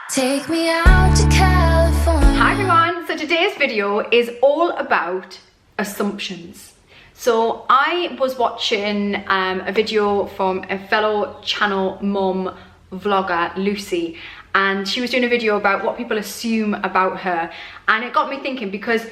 Take me out to California. Hi everyone, so today's video is all about assumptions. So I was watching a video from a fellow channel mum vlogger, Lucy, and she was doing a video about what people assume about her, and it got me thinking, because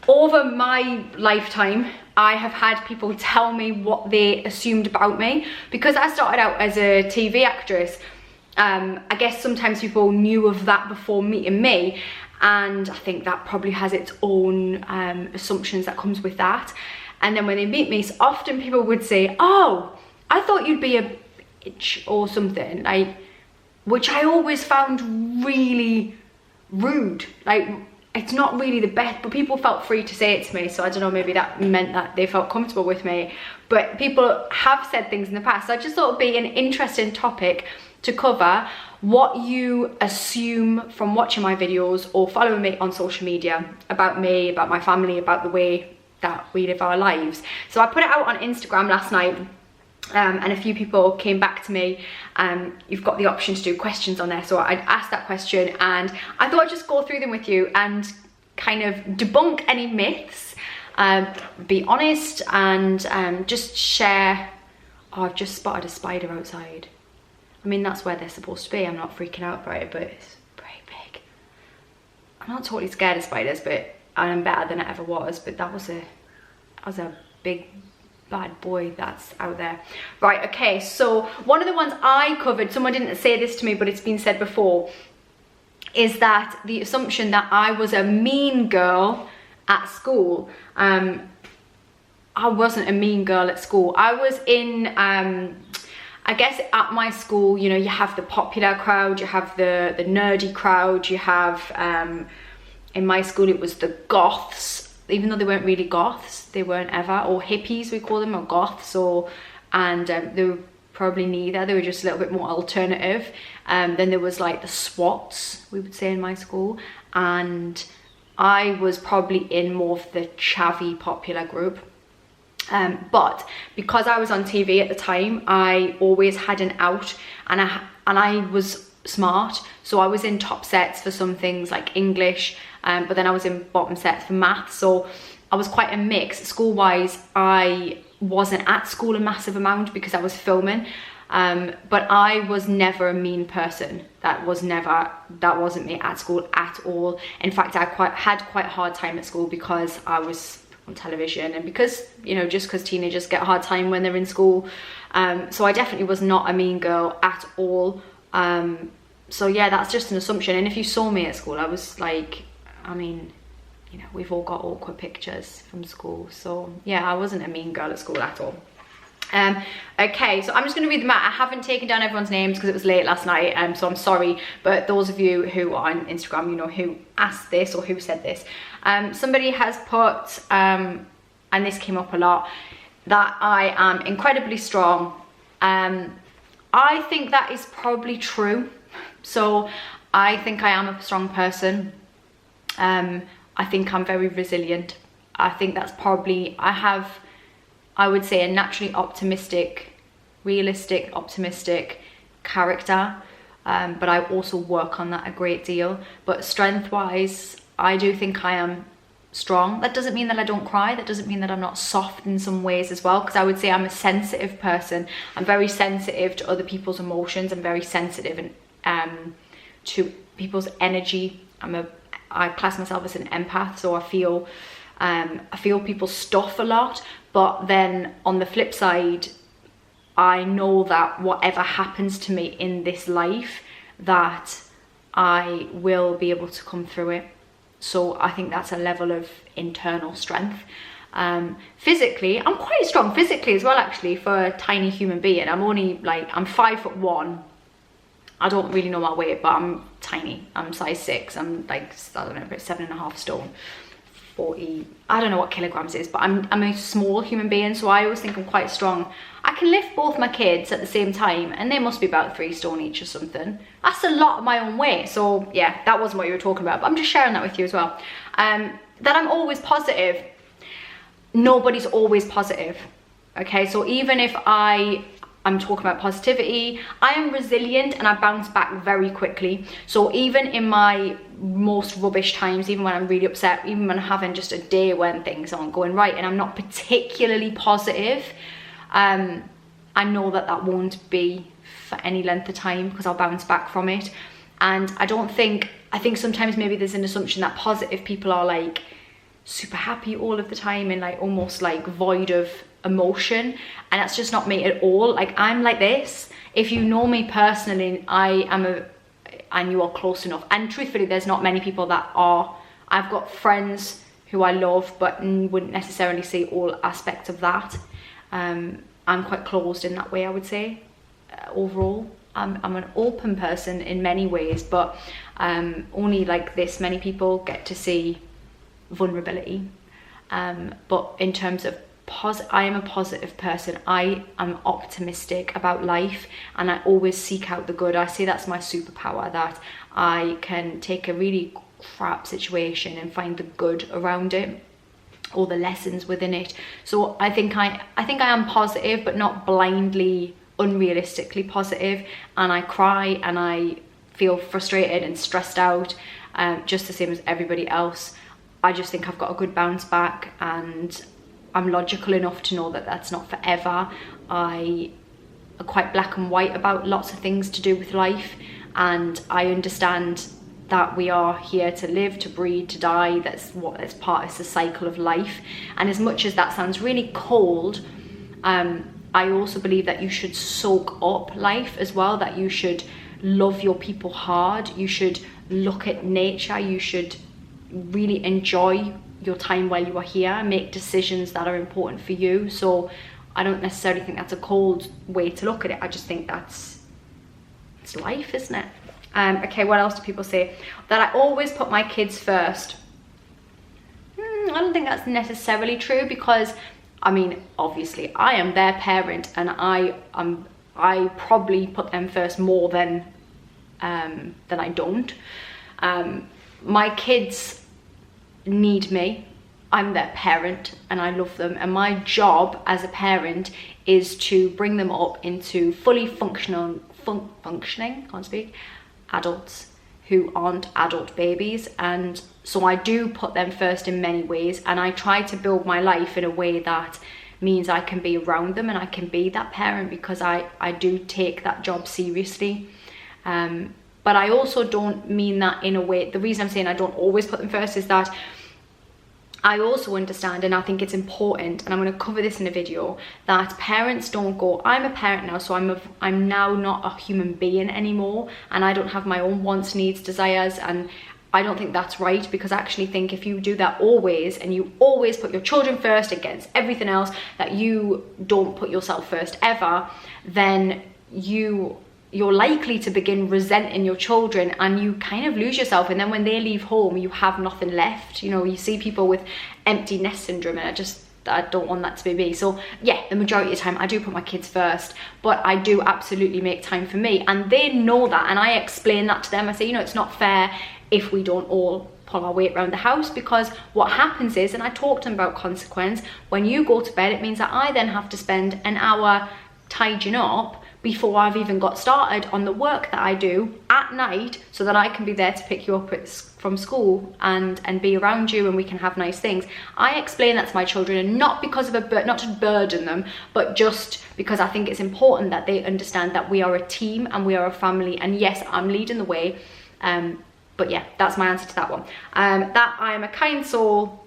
over my lifetime I have had people tell me what they assumed about me. Because I started out as a TV actress, I guess sometimes people knew of that before meeting me, and I think that probably has its own assumptions that comes with that. And then when they meet me, so often people would say, oh, I thought you'd be a bitch or something, like, which I always found really rude. Like, it's not really the best, but people felt free to say it to me, so I don't know, maybe that meant that they felt comfortable with me. But people have said things in the past, so I just thought it'd be an interesting topic to cover, what you assume from watching my videos or following me on social media about me, about my family, about the way that we live our lives. So I put it out on Instagram last night, and a few people came back to me. You've got the option to do questions on there, so I asked that question, and I thought I'd just go through them with you and kind of debunk any myths, be honest, and just share. Oh, I've just spotted a spider outside. I mean, that's where they're supposed to be. I'm not freaking out about it, but it's pretty big. I'm not totally scared of spiders, but I'm better than I ever was. But that was a big bad boy that's out there. Right, okay, so one of the ones I covered, someone didn't say this to me, but it's been said before, is that the assumption that I was a mean girl at school. I wasn't a mean girl at school. I was in, I guess at my school, you know, you have the popular crowd, you have the nerdy crowd, you have, in my school it was the goths, even though they weren't really goths, they weren't ever, or hippies we call them, or goths, and they were probably neither, they were just a little bit more alternative. Then there was like the swats, we would say in my school, and I was probably in more of the chavvy popular group. But because I was on TV at the time, I always had an out, and I was smart, so I was in top sets for some things like English, but then I was in bottom sets for maths, so I was quite a mix. School-wise, I wasn't at school a massive amount because I was filming, but I was never a mean person. That wasn't me at school at all. In fact, I had quite a hard time at school because I was on television, and because, you know, just because teenagers get a hard time when they're in school. So I definitely was not a mean girl at all. So yeah, that's just an assumption. And if you saw me at school, I was like, I mean, you know, we've all got awkward pictures from school. So yeah, I wasn't a mean girl at school at all. Okay, so I'm just going to read them out. I haven't taken down everyone's names because it was late last night, so I'm sorry, but those of you who are on Instagram, you know who asked this or who said this. Somebody has put, and this came up a lot, that I am incredibly strong. I think that is probably true. So I think I am a strong person. I think I'm very resilient. I think that's probably, I would say, a naturally optimistic, realistic, optimistic character, but I also work on that a great deal. But strength-wise, I do think I am strong. That doesn't mean that I don't cry. That doesn't mean that I'm not soft in some ways as well, because I would say I'm a sensitive person. I'm very sensitive to other people's emotions. I'm very sensitive to people's energy. I class myself as an empath, so I feel people's stuff a lot. But then on the flip side, I know that whatever happens to me in this life, that I will be able to come through it. So I think that's a level of internal strength. Physically, I'm quite strong physically as well, actually, for a tiny human being. I'm 5'1". I don't really know my weight, but I'm tiny. I'm size 6. I'm like, I don't know, about 7.5 stone. 40, I don't know what kilograms it is, but I'm a small human being, so I always think I'm quite strong. I can lift both my kids at the same time, and they must be about 3 stone each or something. That's a lot of my own weight. So yeah, that wasn't what you were talking about, but I'm just sharing that with you as well. That I'm always positive. Nobody's always positive. Okay, so even if I I'm talking about positivity. I am resilient and I bounce back very quickly. So even in my most rubbish times, even when I'm really upset, even when I'm having just a day when things aren't going right and I'm not particularly positive, I know that that won't be for any length of time because I'll bounce back from it. And I think sometimes maybe there's an assumption that positive people are like super happy all of the time and like almost like void of emotion, and that's just not me at all. Like, I'm like this. If you know me personally, and you are close enough, and truthfully there's not many people that are. I've got friends who I love but wouldn't necessarily see all aspects of that. I'm quite closed in that way, I would say. Overall, I'm an open person in many ways, but only like this many people get to see vulnerability. But in terms of I am a positive person. I am optimistic about life and I always seek out the good. I say that's my superpower, that I can take a really crap situation and find the good around it, or the lessons within it. So I think I am positive, but not blindly, unrealistically positive. And I cry and I feel frustrated and stressed out, just the same as everybody else. I just think I've got a good bounce back, and I'm logical enough to know that that's not forever. I am quite black and white about lots of things to do with life, and I understand that we are here to live, to breed, to die. That's the cycle of life. And as much as that sounds really cold, I also believe that you should soak up life as well, that you should love your people hard, you should look at nature, you should really enjoy your time while you are here, make decisions that are important for you. So I don't necessarily think that's a cold way to look at it. I just think it's life, isn't it? Okay, what else do people say? That I always put my kids first. I don't think that's necessarily true, because I mean, obviously I am their parent and I probably put them first more than I don't. My kids need me. I'm their parent and I love them, and my job as a parent is to bring them up into fully functioning adults who aren't adult babies. And so I do put them first in many ways, and I try to build my life in a way that means I can be around them and I can be that parent, because I do take that job seriously. But I also don't mean that in a way, the reason I'm saying I don't always put them first is that I also understand, and I think it's important, and I'm going to cover this in a video, that parents don't go, I'm a parent now, so I'm now not a human being anymore, and I don't have my own wants, needs, desires. And I don't think that's right, because I actually think if you do that always, and you always put your children first against everything else, that you don't put yourself first ever, then you're likely to begin resenting your children, and you kind of lose yourself. And then when they leave home, you have nothing left. You know, you see people with empty nest syndrome, and I don't want that to be me. So yeah, the majority of the time I do put my kids first, but I do absolutely make time for me, and they know that. And I explain that to them. I say, you know, it's not fair if we don't all pull our weight around the house, because what happens is, and I talked to them about consequence, when you go to bed, it means that I then have to spend an hour tidying up before I've even got started on the work that I do at night, so that I can be there to pick you up from school and be around you, and we can have nice things. I explain that to my children, and not because of not to burden them, but just because I think it's important that they understand that we are a team and we are a family. And yes, I'm leading the way, but yeah, that's my answer to that one. That I am a kind soul.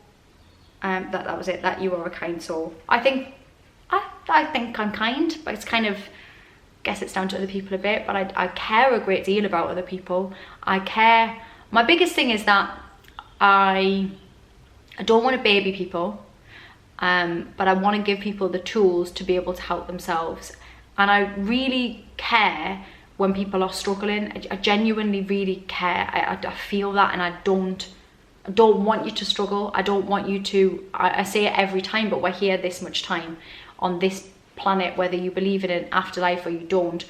That was it. That you are a kind soul. I think I'm kind, but it's kind of, guess it's down to other people a bit, but I care a great deal about other people. I care. My biggest thing is that I don't want to baby people, but I want to give people the tools to be able to help themselves. And I really care when people are struggling. I genuinely really care. I feel that, and I don't want you to struggle. I don't want you to, I say it every time, but we're here this much time on this planet, whether you believe in an afterlife or you don't.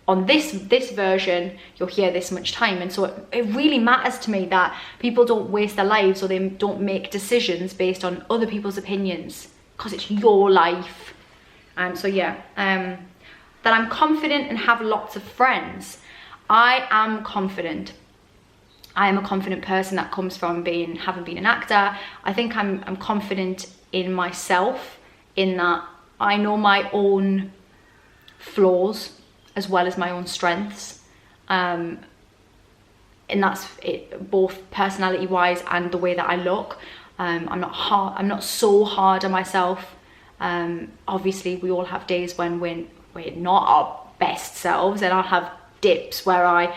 On this version, you're here this much time. And so it really matters to me that people don't waste their lives, or they don't make decisions based on other people's opinions, because it's your life. So yeah, that I'm confident and have lots of friends. I am confident. I am a confident person. That comes from having been an actor. I think I'm confident in myself, in that I know my own flaws as well as my own strengths. And that's it, both personality wise and the way that I look. I'm not so hard on myself. Obviously we all have days when we're not our best selves, and I'll have dips where I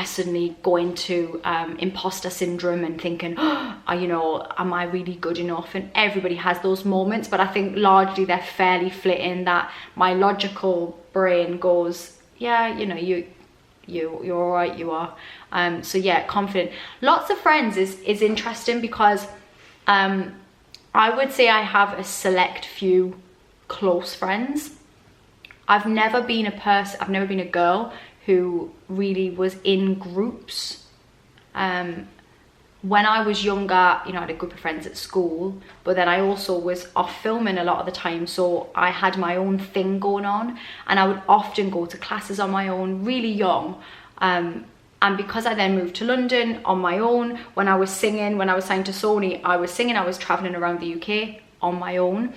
suddenly go into imposter syndrome and thinking, oh, you know, am I really good enough? And everybody has those moments, but I think largely they're fairly flitting, that my logical brain goes, yeah, you know, you're all right, you are. So yeah, confident. Lots of friends is interesting, because I would say I have a select few close friends. I've never been a girl who really was in groups. When I was younger, you know, I had a group of friends at school, but then I also was off filming a lot of the time, so I had my own thing going on, and I would often go to classes on my own really young. And because I then moved to London on my own, when I was singing, when I was signed to Sony, I was traveling around the UK on my own.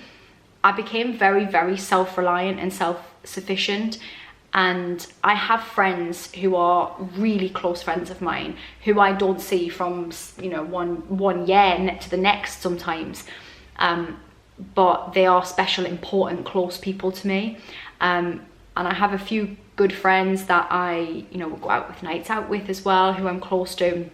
I became very, very self-reliant and self-sufficient. And I have friends who are really close friends of mine, who I don't see from, you know, one year to the next sometimes. But they are special, important, close people to me. And I have a few good friends that I, you know, will go out with nights out with as well, who I'm close to.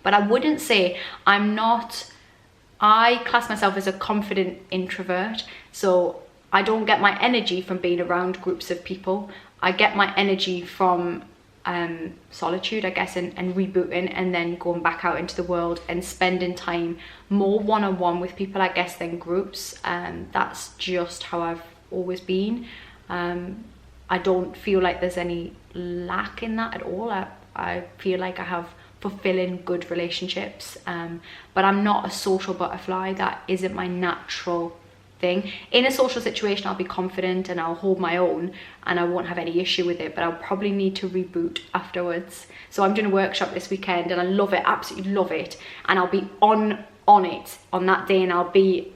But I wouldn't say I class myself as a confident introvert. So I don't get my energy from being around groups of people. I get my energy from solitude, I guess, and rebooting, and then going back out into the world and spending time more one-on-one with people, I guess, than groups. That's just how I've always been. I don't feel like there's any lack in that at all. I feel like I have fulfilling good relationships, but I'm not a social butterfly. That isn't my natural thing. In a social situation, I'll be confident and I'll hold my own and I won't have any issue with it, but I'll probably need to reboot afterwards. So I'm doing a workshop this weekend and I love it, absolutely love it, and I'll be on it on that day, and I'll be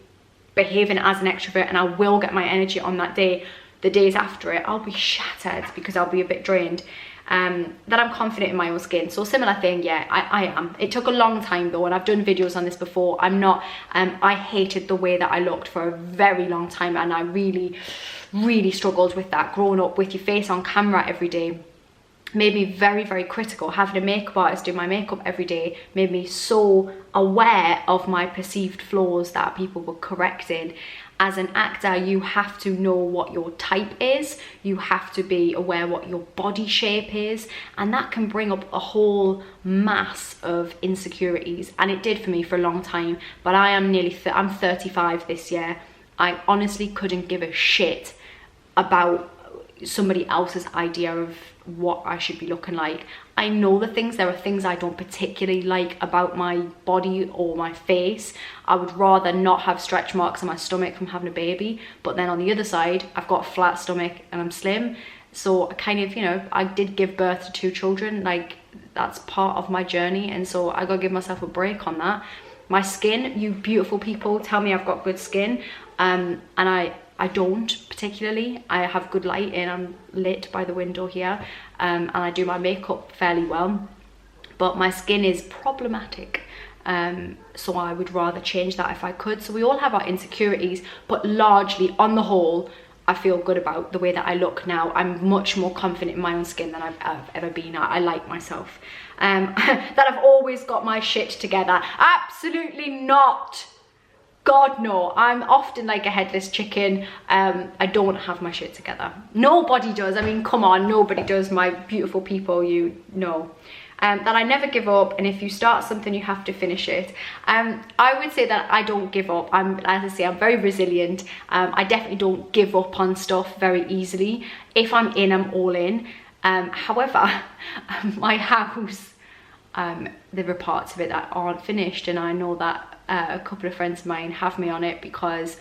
behaving as an extrovert, and I will get my energy on that day. The days after it, I'll be shattered because I'll be a bit drained. That I'm confident in my own skin. So similar thing, yeah, I am. It took a long time though, and I've done videos on this before. I'm not, I hated the way that I looked for a very long time, and I really, really struggled with that. Growing up with your face on camera every day made me very, very critical. Having a makeup artist do my makeup every day made me so aware of my perceived flaws that people were correcting. As an actor, you have to know what your type is. You have to be aware what your body shape is, and that can bring up a whole mass of insecurities, and it did for me for a long time. But I am I'm 35 this year. I honestly couldn't give a shit about somebody else's idea of what I should be looking like. I know there are things I don't particularly like about my body or my face. I would rather not have stretch marks on my stomach from having a baby, but then on the other side, I've got a flat stomach and I'm slim. So I kind of, you know, I did give birth to 2 children, like that's part of my journey, and so I gotta give myself a break on that. My skin, you beautiful people tell me I've got good skin, and I don't particularly. I have good lighting, I'm lit by the window here, and I do my makeup fairly well, but my skin is problematic, so I would rather change that if I could. So we all have our insecurities, but largely on the whole, I feel good about the way that I look now. I'm much more confident in my own skin than I've ever been. I like myself. That I've always got my shit together. Absolutely not. God no, I'm often like a headless chicken. I don't have my shit together. Nobody does. I mean, come on, nobody does, my beautiful people, you know. That I never give up, and if you start something, you have to finish it. I would say that I don't give up. As I say, I'm very resilient. I definitely don't give up on stuff very easily. If I'm in, I'm all in. However, my house, there are parts of it that aren't finished, and I know that a couple of friends of mine have me on it because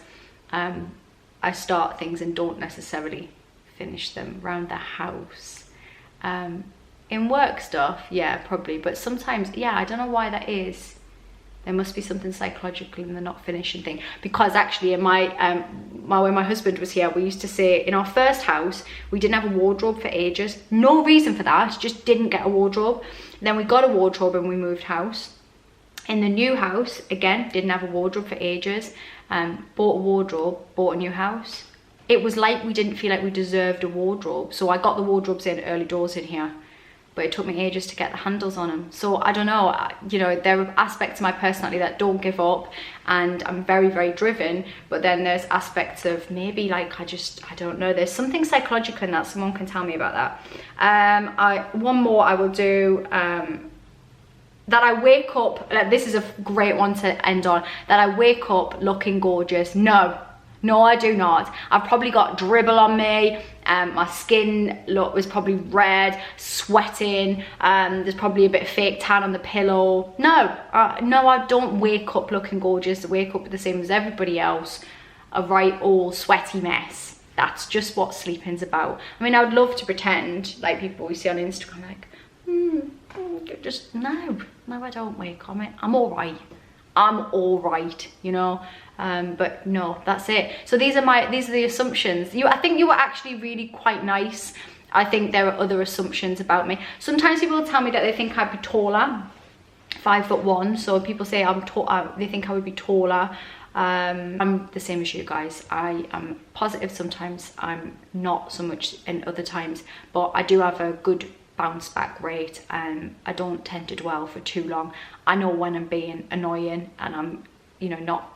I start things and don't necessarily finish them around the house. In work stuff, yeah, probably, but sometimes, yeah, I don't know why that is. There must be something psychological in the not finishing thing. Because actually in when my husband was here, we used to say in our first house, we didn't have a wardrobe for ages. No reason for that, just didn't get a wardrobe. Then we got a wardrobe and we moved house. In the new house, again, didn't have a wardrobe for ages. Bought a wardrobe, bought a new house. It was like we didn't feel like we deserved a wardrobe. So I got the wardrobes in early doors in here, but it took me ages to get the handles on them. So I don't know, you know, there are aspects of my personality that don't give up, and I'm very, very driven, but then there's aspects of maybe like, I don't know, there's something psychological in that. Someone can tell me about that. One more I will do, that I wake up, this is a great one to end on, that I wake up looking gorgeous. No, I do not. I've probably got dribble on me. My skin was probably red, sweating. There's probably a bit of fake tan on the pillow. No, I don't wake up looking gorgeous. I wake up the same as everybody else, a right old sweaty mess. That's just what sleeping's about. I mean, I would love to pretend, like people we see on Instagram, like, just no, I don't wake up. I'm all right, you know. But no, that's it. So these are the assumptions. I think you were actually really quite nice. I think there are other assumptions about me. Sometimes people will tell me that they think I'd be taller, 5'1". So people say they think I would be taller. I'm the same as you guys. I am positive sometimes. I'm not so much in other times, but I do have a good bounce back rate. I don't tend to dwell for too long. I know when I'm being annoying and I'm, you know, not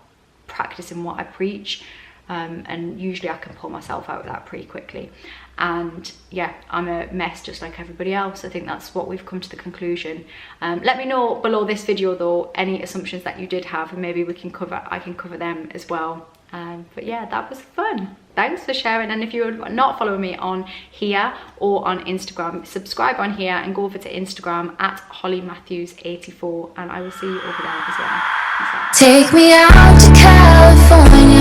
practicing what I preach, and usually I can pull myself out of that pretty quickly. And yeah, I'm a mess just like everybody else. I think that's what we've come to the conclusion. Let me know below this video though any assumptions that you did have, and maybe I can cover them as well. But yeah, that was fun. Thanks for sharing, and if you're not following me on here or on Instagram, subscribe on here and go over to Instagram at hollymatthews84, and I will see you over there as well. Take me out to California.